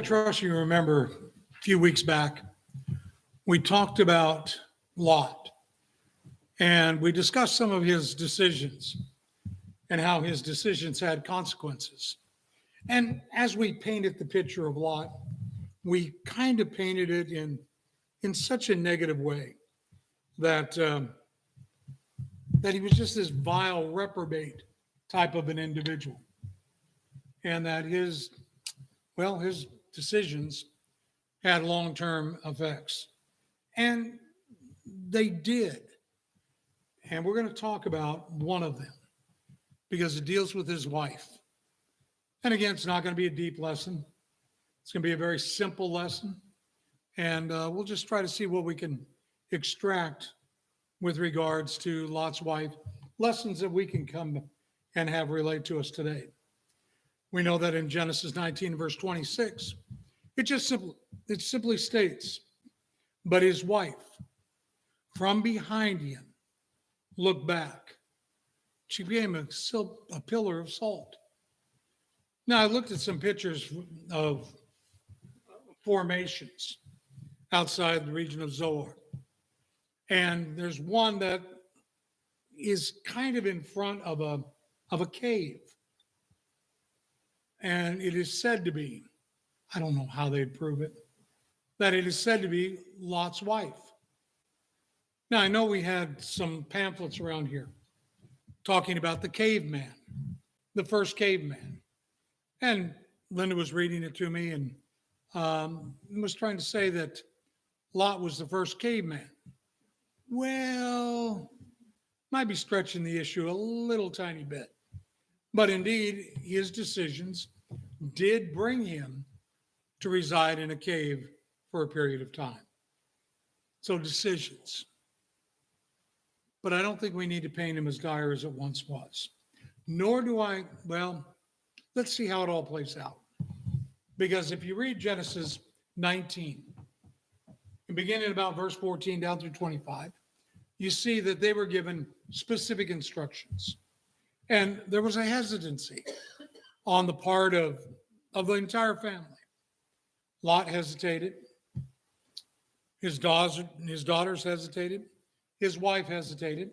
I trust you remember a few weeks back, we talked about Lot and we discussed some of his decisions and how his decisions had consequences. And as we painted the picture of Lot, we kind of painted it in such a negative way that that he was just this vile reprobate type of an individual, and that his decisions had long-term effects, and they did. And we're going to talk about one of them because it deals with his wife. And again, it's not going to be a deep lesson. It's going to be a very simple lesson. And we'll just try to see what we can extract with regards to Lot's wife, lessons that we can come and have relate to us today. We know that in Genesis 19, verse 26, it simply states, but his wife from behind him looked back. She became a pillar of salt. Now, I looked at some pictures of formations outside the region of Zoar. And there's one that is kind of in front of a cave. And it is said to be, I don't know how they'd prove it, that it is said to be Lot's wife. Now, I know we had some pamphlets around here talking about the caveman, the first caveman. And Linda was reading it to me and was trying to say that Lot was the first caveman. Well, might be stretching the issue a little tiny bit. But indeed, his decisions did bring him to reside in a cave for a period of time. So decisions. But I don't think we need to paint him as dire as it once was. Nor do I, well, let's see how it all plays out. Because if you read Genesis 19, and beginning about verse 14 down through 25, you see that they were given specific instructions. And there was a hesitancy on the part of the entire family. Lot hesitated. His daughters hesitated. His wife hesitated.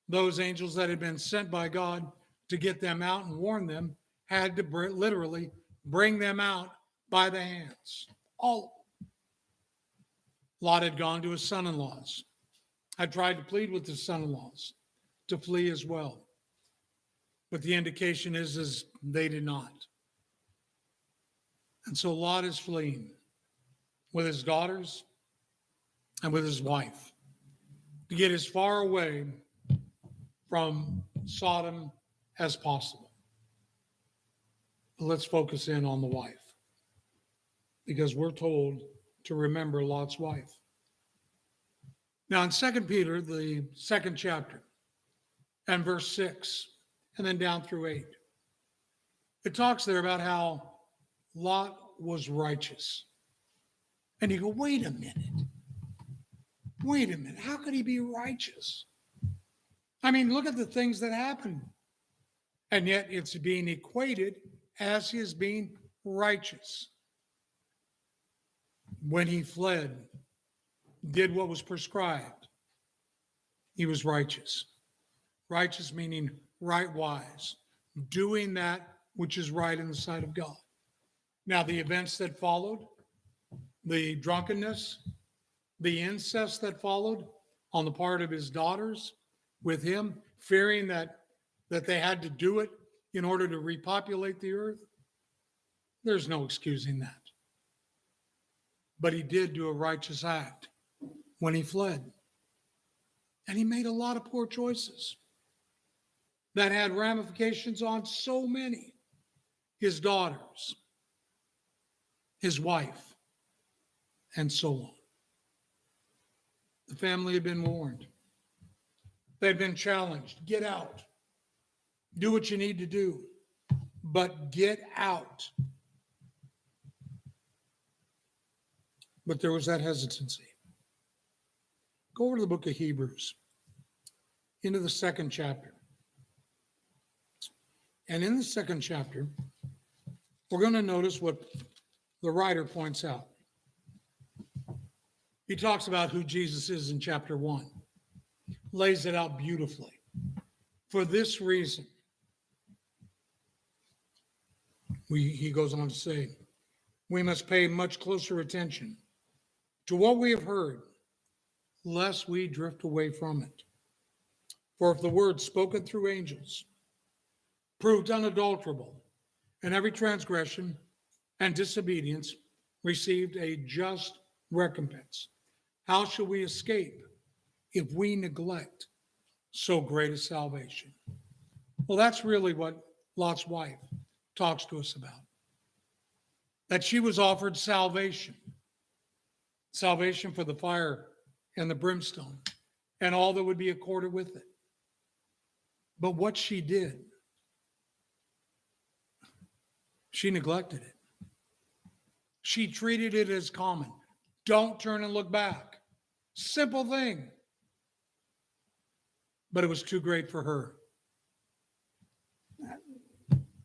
Those angels that had been sent by God to get them out and warn them had to literally bring them out by the hands. All of them. Lot had gone to his son-in-laws. Had tried to plead with his son-in-laws to flee as well. But the indication is they did not. And so Lot is fleeing with his daughters and with his wife to get as far away from Sodom as possible. But let's focus in on the wife, because we're told to remember Lot's wife. Now in 2 Peter, the second chapter, and verse 6, and then down through 8, it talks there about how Lot was righteous. And you go, wait a minute. How could he be righteous? I mean, look at the things that happened. And yet it's being equated as his being righteous. When he fled, did what was prescribed, he was righteous. Righteous meaning right wise, doing that which is right in the sight of God. Now, the events that followed, the drunkenness, the incest that followed on the part of his daughters with him, fearing that they had to do it in order to repopulate the earth, there's no excusing that. But he did do a righteous act when he fled. And he made a lot of poor choices that had ramifications on so many. His daughters, his wife, and so on. The family had been warned. They had been challenged. Get out. Do what you need to do. But get out. But there was that hesitancy. Go over to the book of Hebrews, into the second chapter. And in the second chapter, we're going to notice what the writer points out. He talks about who Jesus is in chapter 1, lays it out beautifully. For this reason, he goes on to say, we must pay much closer attention to what we have heard, lest we drift away from it. For if the word spoken through angels proved unadulterable, and every transgression and disobedience received a just recompense, how shall we escape if we neglect so great a salvation? Well, that's really what Lot's wife talks to us about. That she was offered salvation for the fire and the brimstone and all that would be accorded with it. But what she did, she neglected it. She treated it as common. Don't turn and look back. Simple thing. But it was too great for her.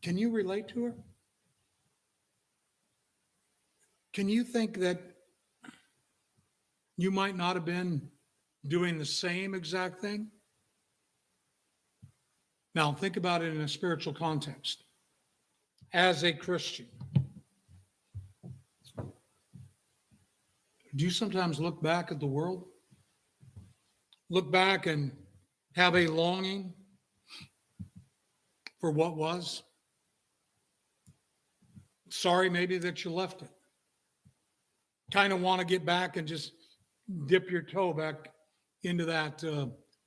Can you relate to her? Can you think that you might not have been doing the same exact thing? Now, think about it in a spiritual context. As a Christian, do you sometimes look back at the world? Look back and have a longing for what was? Sorry, maybe that you left it. Kind of want to get back and just dip your toe back into that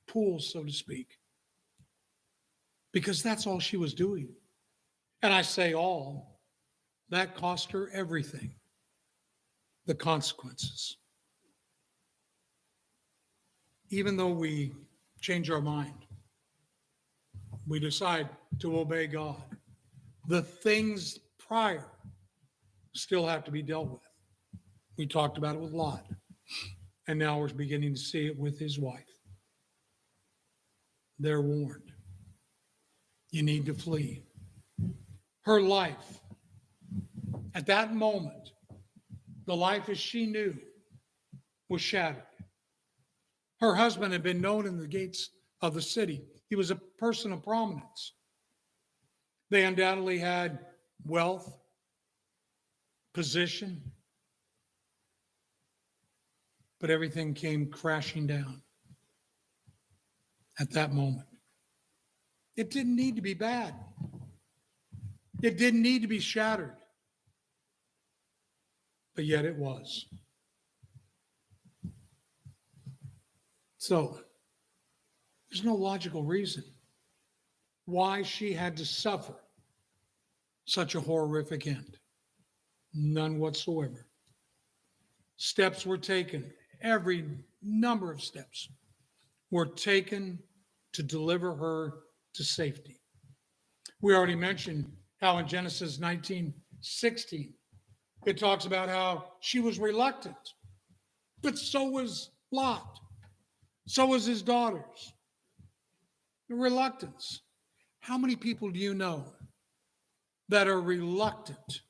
pool, so to speak. Because that's all she was doing. And I say all, that cost her everything. The consequences. Even though we change our mind, we decide to obey God, the things prior still have to be dealt with. We talked about it with Lot, and now we're beginning to see it with his wife. They're warned. You need to flee. Her life, at that moment, the life as she knew, was shattered. Her husband had been known in the gates of the city. He was a person of prominence. They undoubtedly had wealth, position, but everything came crashing down at that moment. It didn't need to be bad. It didn't need to be shattered. But yet it was. So, there's no logical reason why she had to suffer such a horrific end. None whatsoever. Steps were taken. Every number of steps were taken to deliver her to safety. We already mentioned how in Genesis 19:16, it talks about how she was reluctant, but so was Lot. So was his daughters. The reluctance. How many people do you know that are reluctant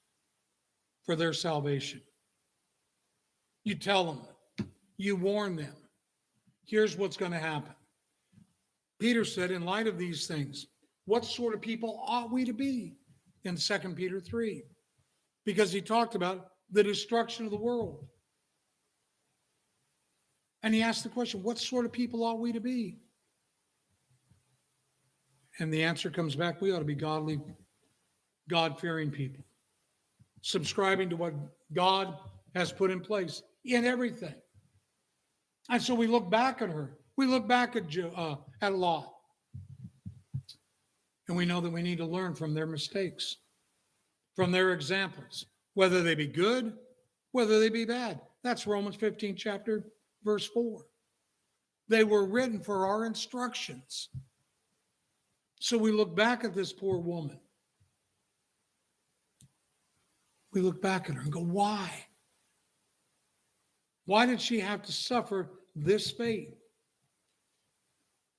for their salvation? You tell them, you warn them, here's what's going to happen. Peter said, in light of these things, what sort of people ought we to be in 2 Peter 3? Because he talked about the destruction of the world. And he asked the question, what sort of people ought we to be? And the answer comes back, we ought to be godly, God-fearing people, subscribing to what God has put in place in everything. And so we look back at her. We look back at Lot. And we know that we need to learn from their mistakes, from their examples, whether they be good, whether they be bad. That's Romans 15 chapter, verse 4. They were written for our instructions. So we look back at this poor woman. We look back at her and go, why? Why did she have to suffer this fate?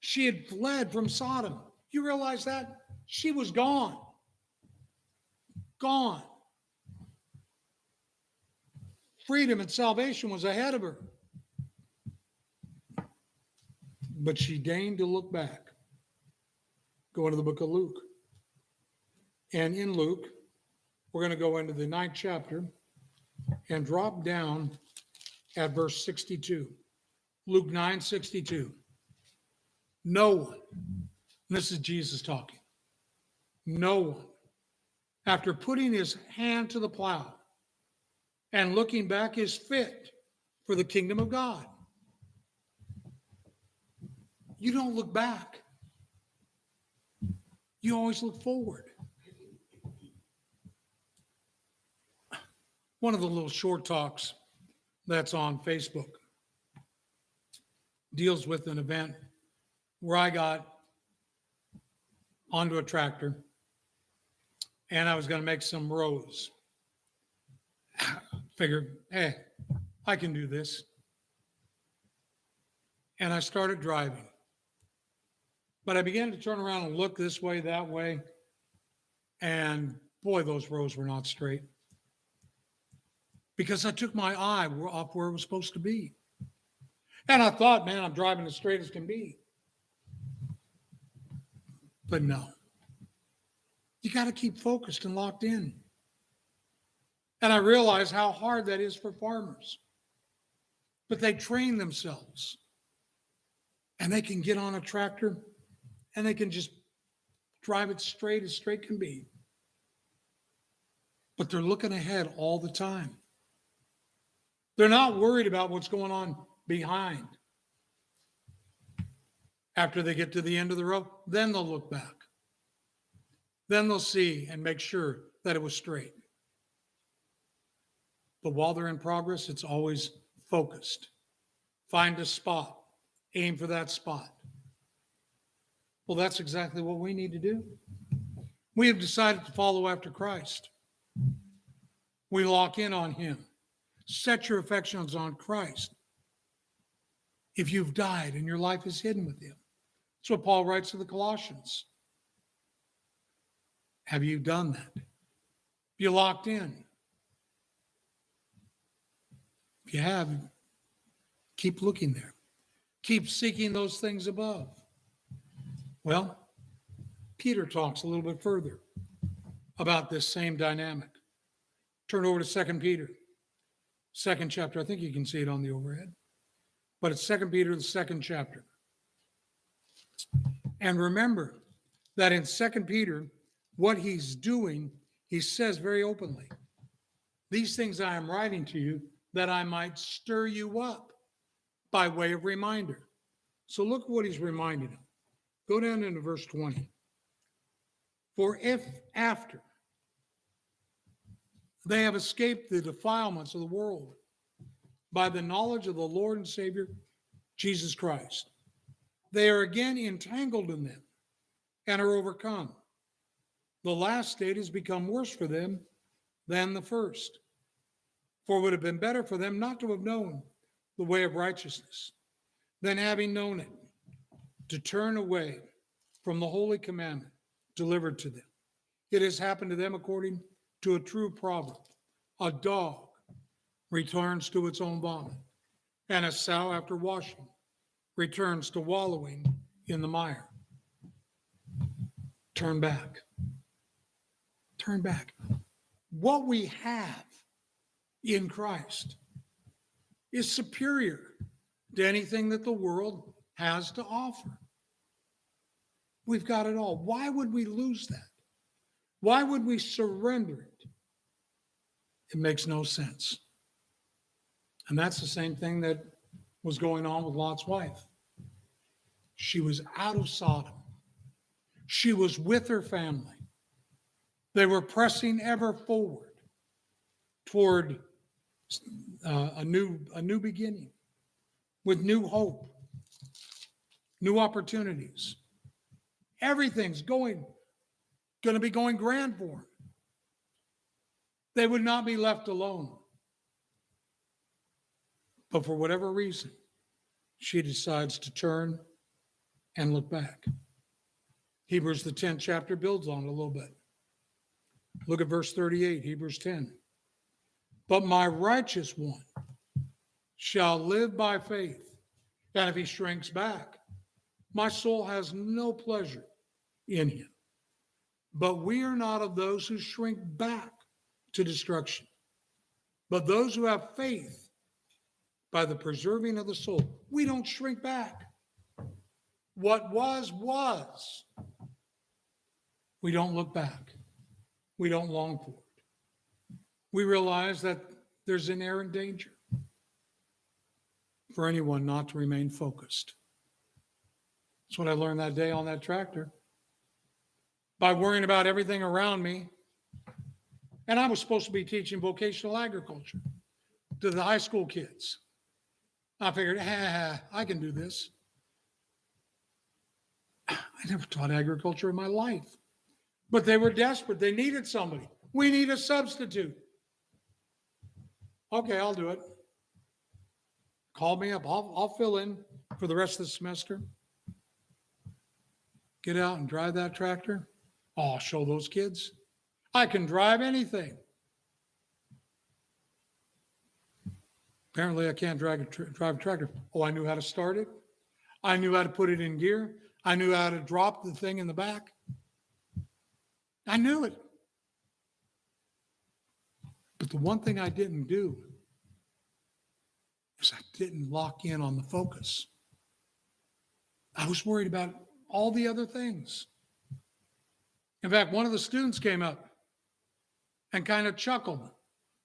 She had fled from Sodom. You realize that? She was gone. Gone. freedom and salvation was ahead of her. But she deigned to look back. Go into the book of Luke. And in Luke, we're going to go into the 9th chapter and drop down at verse 62. Luke 9:62. No one, and this is Jesus talking, no one, after putting his hand to the plow and looking back, is fit for the kingdom of God. You don't look back. You always look forward. One of the little short talks that's on Facebook deals with an event where I got onto a tractor and I was going to make some rows. Figured, hey, I can do this. And I started driving. But I began to turn around and look this way, that way. And boy, those rows were not straight. Because I took my eye off where it was supposed to be. And I thought, man, I'm driving as straight as can be. But no. You got to keep focused and locked in. And I realize how hard that is for farmers. But they train themselves. And they can get on a tractor and they can just drive it straight as straight can be. But they're looking ahead all the time. They're not worried about what's going on behind. After they get to the end of the road, then they'll look back. Then they'll see and make sure that it was straight. But while they're in progress, it's always focused. Find a spot. Aim for that spot. Well, that's exactly what we need to do. We have decided to follow after Christ. We lock in on him. Set your affections on Christ. If you've died and your life is hidden with him. That's what Paul writes to the Colossians. Have you done that? You locked in? If you have, keep looking there. Keep seeking those things above. Well, Peter talks a little bit further about this same dynamic. Turn over to 2 Peter, 2nd chapter. I think you can see it on the overhead. But it's 2 Peter, the 2nd chapter. And remember that in 2 Peter, what he's doing, he says very openly, these things I am writing to you that I might stir you up by way of reminder. So look at what he's reminding them. Go down into verse 20. For if after they have escaped the defilements of the world by the knowledge of the Lord and Savior, Jesus Christ, they are again entangled in them and are overcome. The last state has become worse for them than the first. For it would have been better for them not to have known the way of righteousness than having known it, to turn away from the holy commandment delivered to them. It has happened to them according to a true proverb. A dog returns to its own vomit, and a sow after washing returns to wallowing in the mire. Turn back. Turn back. What we have in Christ is superior to anything that the world has to offer. We've got it all. Why would we lose that? Why would we surrender it? It makes no sense. And that's the same thing that was going on with Lot's wife. She was out of Sodom. She was with her family. They were pressing ever forward toward a new beginning with new hope, new opportunities. Everything's going to be going grand for them. They would not be left alone. But for whatever reason, she decides to turn and look back. Hebrews, the 10th chapter, builds on it a little bit. Look at verse 38, Hebrews 10. But my righteous one shall live by faith. And if he shrinks back, my soul has no pleasure in him. But we are not of those who shrink back to destruction, but those who have faith by the preserving of the soul. We don't shrink back. What was, was. We don't look back. We don't long for it. We realize that there's inherent danger for anyone not to remain focused. That's what I learned that day on that tractor. By worrying about everything around me, and I was supposed to be teaching vocational agriculture to the high school kids. I figured, I can do this. I never taught agriculture in my life. But they were desperate. They needed somebody. We need a substitute. Okay, I'll do it. Call me up. I'll fill in for the rest of the semester. Get out and drive that tractor. Oh, I'll show those kids. I can drive anything. Apparently, I can't drive a tractor. Oh, I knew how to start it. I knew how to put it in gear. I knew how to drop the thing in the back. I knew it. But the one thing I didn't do is I didn't lock in on the focus. I was worried about all the other things. In fact, one of the students came up and kind of chuckled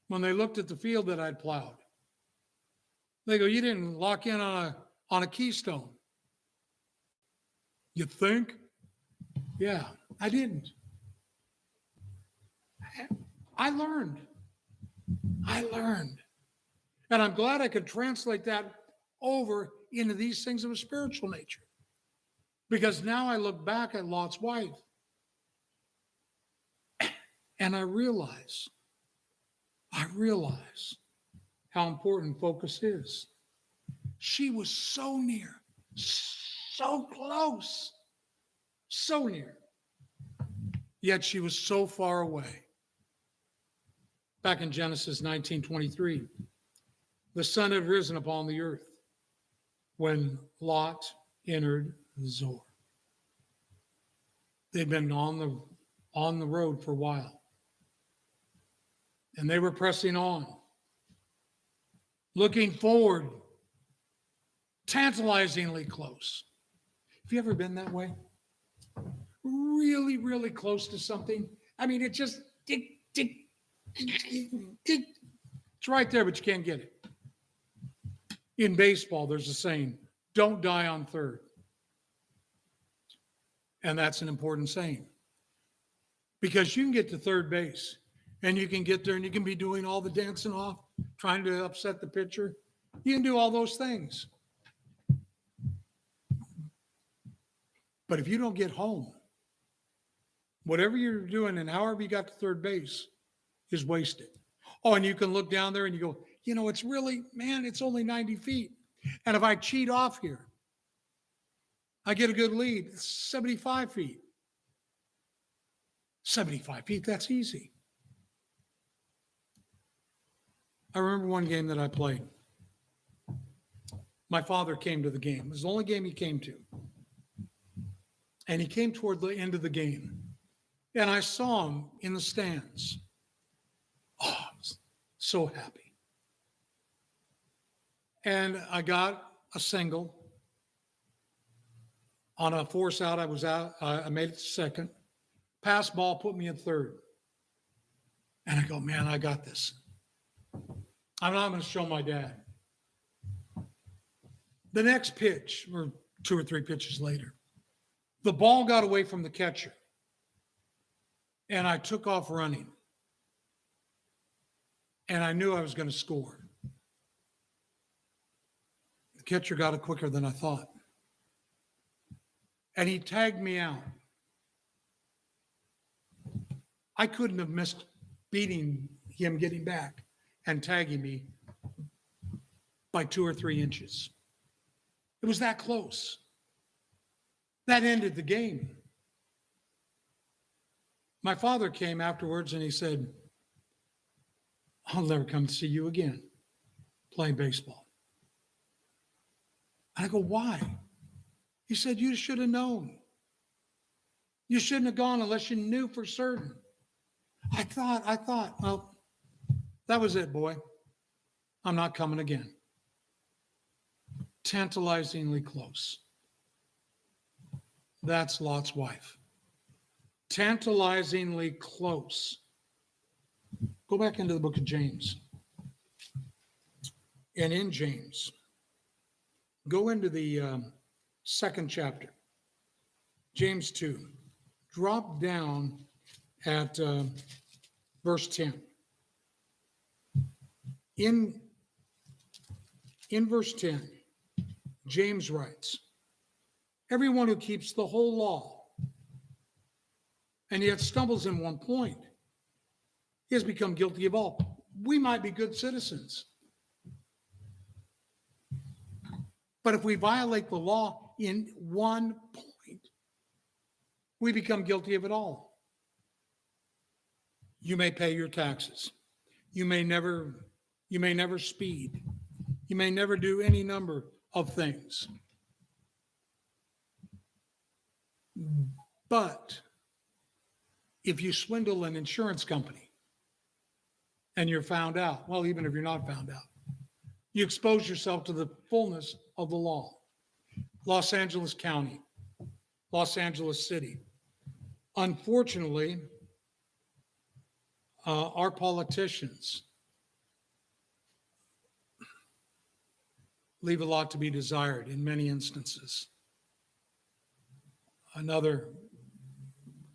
when they looked at the field that I'd plowed. They go, "You didn't lock in on a keystone." You think? Yeah, I didn't. I learned. And I'm glad I could translate that over into these things of a spiritual nature. Because now I look back at Lot's wife and I realize how important focus is. She was so near, so close, so near, yet she was so far away. Back in Genesis 19:23, the sun had risen upon the earth when Lot entered Zoar. They'd been on the road for a while, and they were pressing on, looking forward, tantalizingly close. Have you ever been that way? Really, really close to something? I mean, it just, it's right there, but you can't get it. In baseball, there's a saying, don't die on third. And that's an important saying. Because you can get to third base, and you can get there, and you can be doing all the dancing off, trying to upset the pitcher. You can do all those things. But if you don't get home, whatever you're doing and however you got to third base is wasted. Oh, and you can look down there and you go, it's really, man, it's only 90 feet. And if I cheat off here, I get a good lead. It's 75 feet. 75 feet, that's easy. I remember one game that I played. My father came to the game. It was the only game he came to. And he came toward the end of the game. And I saw him in the stands. Oh, I was so happy. And I got a single. On a force out, I was out. I made it to second. Pass ball put me in third. And I go, man, I got this. I'm not going to show my dad. The next pitch, or 2 or 3 pitches later, the ball got away from the catcher. And I took off running. And I knew I was going to score. The catcher got it quicker than I thought. And he tagged me out. I couldn't have missed beating him getting back and tagging me by 2 or 3 inches. It was that close. That ended the game. My father came afterwards and he said, I'll never come to see you again playing baseball. And I go, why? He said, you should have known. You shouldn't have gone unless you knew for certain. I thought, well, that was it, boy. I'm not coming again. Tantalizingly close. That's Lot's wife. Tantalizingly close. Go back into the book of James. And in James, go into the second chapter, James 2. Drop down at verse 10. In verse 10, James writes, everyone who keeps the whole law and yet stumbles in one point, he has become guilty of all. We might be good citizens, but if we violate the law in one point, we become guilty of it all. You may pay your taxes. You may never speed. You may never do any number of things. But if you swindle an insurance company and you're found out, well, even if you're not found out, you expose yourself to the fullness of the law. Los Angeles County, Los Angeles City. Unfortunately, our politicians leave a lot to be desired in many instances. Another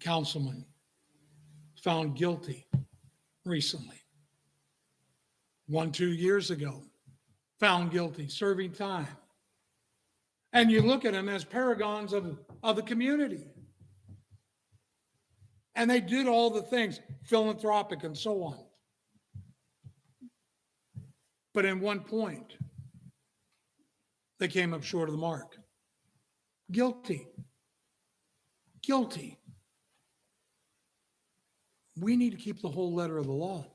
councilman found guilty recently. 2 years ago, found guilty, serving time. And you look at them as paragons of the community. And they did all the things, philanthropic and so on. But in one point, they came up short of the mark. Guilty. Guilty. We need to keep the whole letter of the law.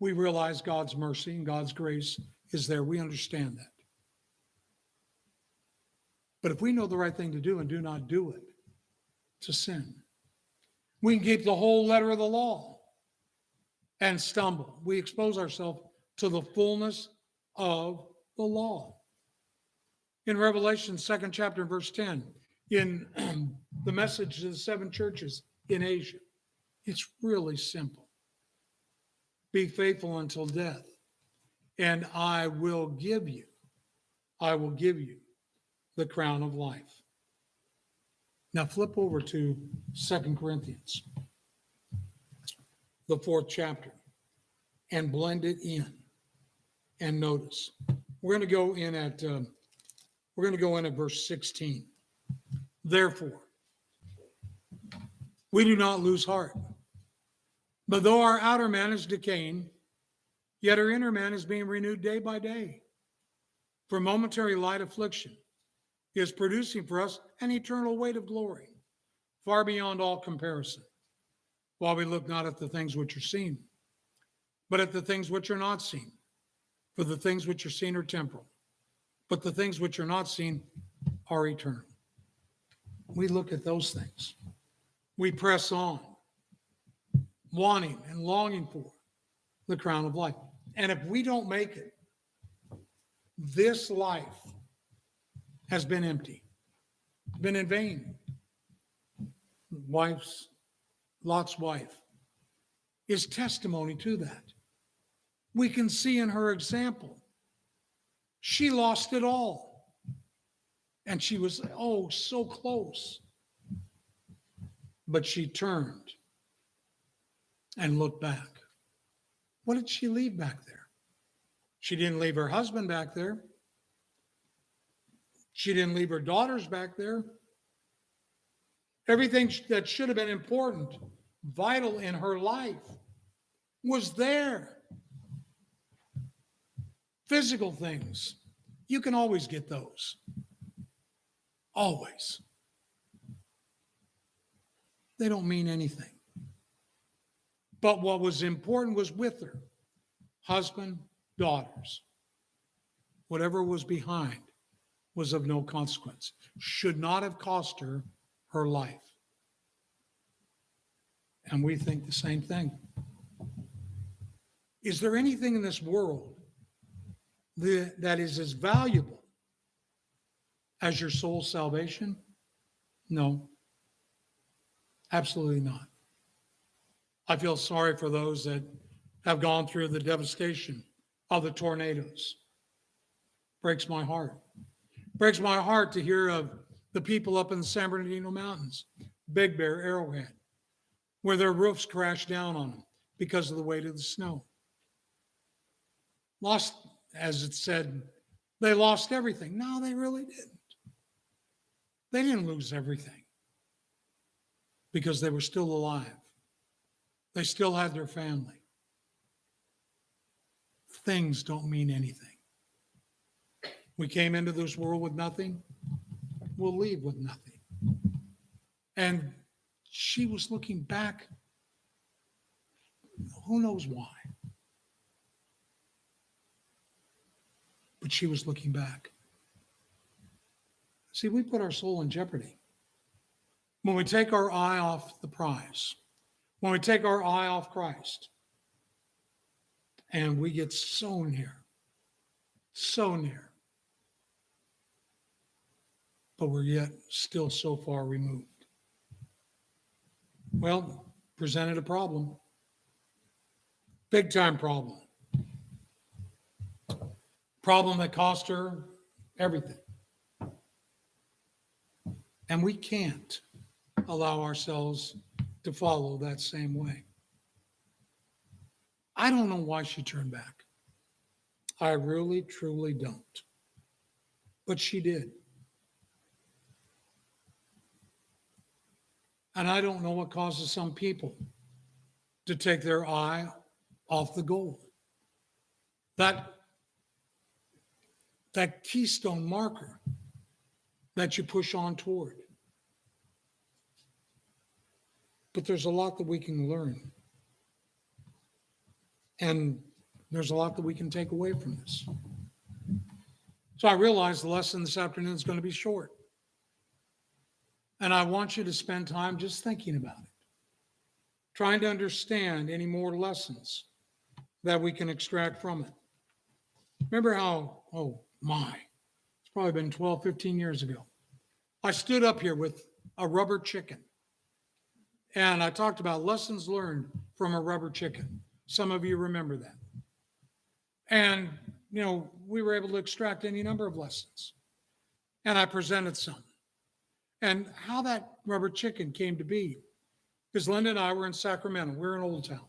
We realize God's mercy and God's grace is there. We understand that. But if we know the right thing to do and do not do it, it's a sin. We can keep the whole letter of the law and stumble. We expose ourselves to the fullness of the law. In Revelation, 2nd chapter, verse 10, in the message to the 7 churches in Asia, it's really simple. Be faithful until death, and I will give you the crown of life. Now flip over to 2 Corinthians, the 4th chapter, and blend it in. And notice, we're going to go in at verse 16. Therefore, we do not lose heart. But though our outer man is decaying, yet our inner man is being renewed day by day. For momentary light affliction is producing for us an eternal weight of glory, far beyond all comparison, while we look not at the things which are seen, but at the things which are not seen. For the things which are seen are temporal, but the things which are not seen are eternal. We look at those things. We press on, wanting and longing for the crown of life. And if we don't make it, this life has been empty, been in vain. Lot's wife is testimony to that. We can see in her example, she lost it all. And she was, so close. But she turned and looked back. What did she leave back there? She didn't leave her husband back there. She didn't leave her daughters back there. Everything that should have been important, vital in her life, was there. Physical things, you can always get those. Always. They don't mean anything. But what was important was with her. husband, daughters, whatever was behind was of no consequence. Should not have cost her her life. And we think the same thing. Is there anything in this world that is as valuable as your soul's salvation? No, absolutely not. I feel sorry for those that have gone through the devastation of the tornadoes. Breaks my heart. Breaks my heart to hear of the people up in the San Bernardino Mountains, Big Bear, Arrowhead, where their roofs crashed down on them because of the weight of the snow. Lost, as it said, they lost everything. No, they really didn't. They didn't lose everything because they were still alive. They still had their family. Things don't mean anything. We came into this world with nothing. We'll leave with nothing. And she was looking back. Who knows why? But she was looking back. See, we put our soul in jeopardy when we take our eye off the prize, when we take our eye off Christ, and we get so near, but we're yet still so far removed. Well, presented a problem, big time problem that cost her everything. And we can't allow ourselves to follow that same way. I don't know why she turned back. I really, truly don't. But she did. And I don't know what causes some people to take their eye off the goal. That keystone marker that you push on toward. But there's a lot that we can learn. And there's a lot that we can take away from this. So I realize the lesson this afternoon is going to be short. And I want you to spend time just thinking about it, trying to understand any more lessons that we can extract from it. Remember how, it's probably been 12, 15 years ago. I stood up here with a rubber chicken. And I talked about lessons learned from a rubber chicken. Some of you remember that. And, we were able to extract any number of lessons. And I presented some. And how that rubber chicken came to be, because Linda and I were in Sacramento. We're in Old Town.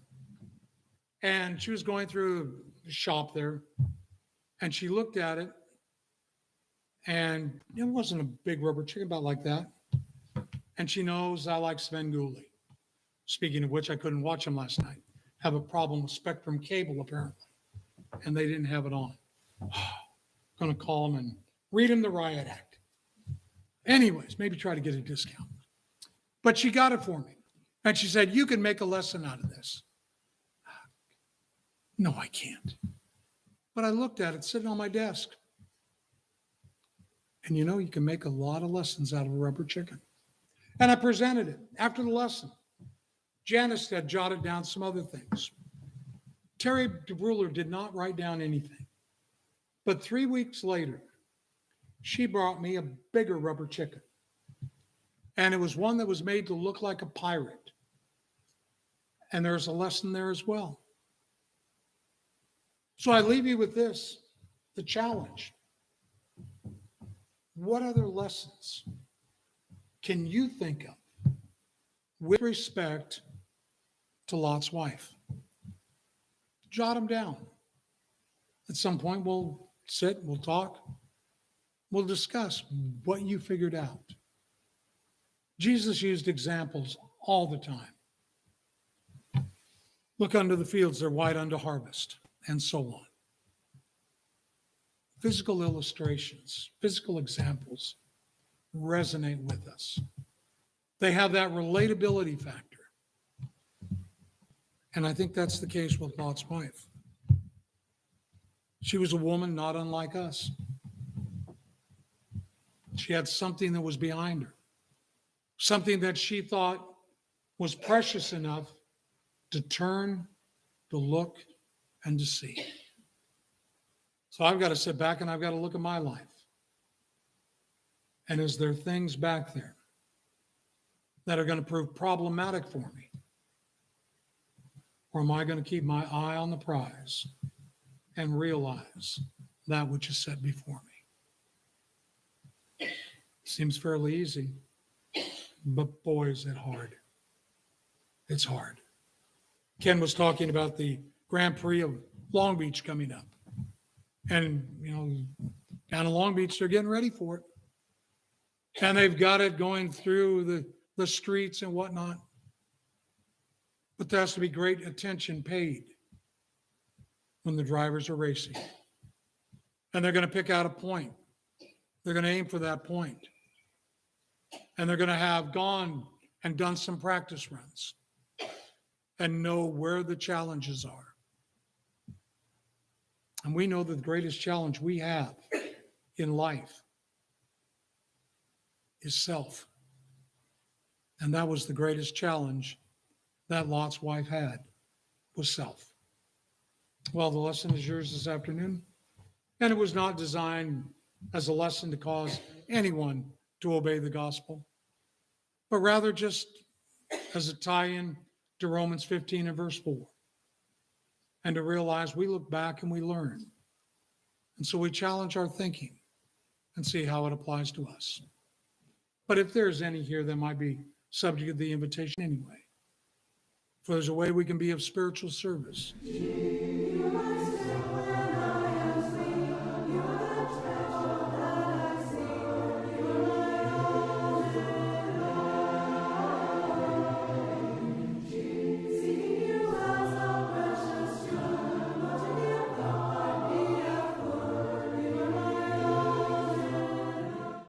And she was going through the shop there. And she looked at it. And it wasn't a big rubber chicken, about like that. And she knows I like Svengoolie. Speaking of which, I couldn't watch them last night. Have a problem with Spectrum Cable, apparently. And they didn't have it on. Going to call them and read them the riot act. Anyways, maybe try to get a discount. But she got it for me. And she said, you can make a lesson out of this. No, I can't. But I looked at it sitting on my desk. And you can make a lot of lessons out of a rubber chicken. And I presented it after the lesson. Janice had jotted down some other things. Terry DeBruler did not write down anything. But 3 weeks later, she brought me a bigger rubber chicken. And it was one that was made to look like a pirate. And there's a lesson there as well. So I leave you with this, the challenge. What other lessons can you think of with respect to Lot's wife? Jot them down. At some point, we'll sit, we'll talk, we'll discuss what you figured out. Jesus used examples all the time. Look unto the fields, they're white unto harvest, and so on. Physical illustrations, physical examples resonate with us. They have that relatability factor. And I think that's the case with Lot's wife. She was a woman not unlike us. She had something that was behind her, something that she thought was precious enough to turn, to look, and to see. So I've got to sit back and I've got to look at my life. And is there things back there that are going to prove problematic for me? Or am I going to keep my eye on the prize and realize that which is set before me? Seems fairly easy, but boy, is it hard. It's hard. Ken was talking about the Grand Prix of Long Beach coming up. And, down in Long Beach, they're getting ready for it. And they've got it going through the streets and whatnot. But there has to be great attention paid when the drivers are racing. And they're going to pick out a point. They're going to aim for that point. And they're going to have gone and done some practice runs and know where the challenges are. And we know that the greatest challenge we have in life is self. And that was the greatest challenge that Lot's wife had, was self. Well, the lesson is yours this afternoon. And it was not designed as a lesson to cause anyone to obey the gospel, but rather just as a tie-in to Romans 15 and verse 4. And to realize we look back and we learn. And so we challenge our thinking and see how it applies to us. But if there's any here that might be subject to the invitation anyway, if there's a way we can be of spiritual service,